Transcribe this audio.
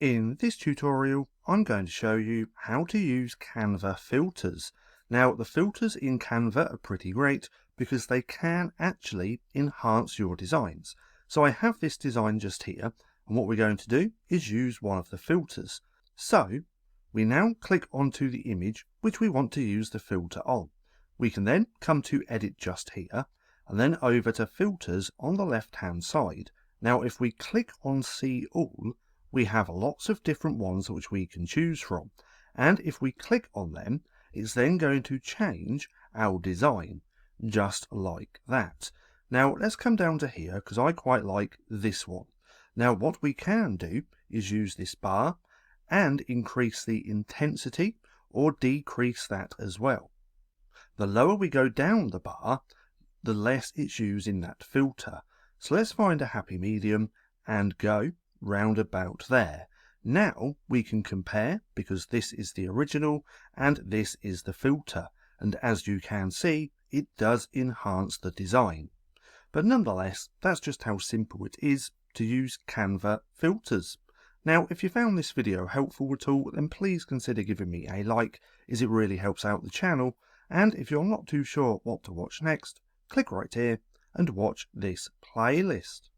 In this tutorial, I'm going to show you how to use Canva filters. Now, the filters in Canva are pretty great because they can actually enhance your designs. So I have this design just here, and what we're going to do is use one of the filters. So we now click onto the image which we want to use the filter on. We can then come to Edit just here, and then over to Filters on the left-hand side. Now, if we click on See All, we have lots of different ones which we can choose from, and if we click on them, it's then going to change our design, just like that. Now let's come down to here because I quite like this one. Now what we can do is use this bar and increase the intensity or decrease that as well. The lower we go down the bar, the less it's used in that filter. So let's find a happy medium and go round about there. Now we can compare because this is the original and this is the filter, and as you can see, it does enhance the design. But nonetheless, that's just how simple it is to use Canva filters. Now, if you found this video helpful at all, then please consider giving me a like, as it really helps out the channel. And if you're not too sure what to watch next, click right here and watch this playlist.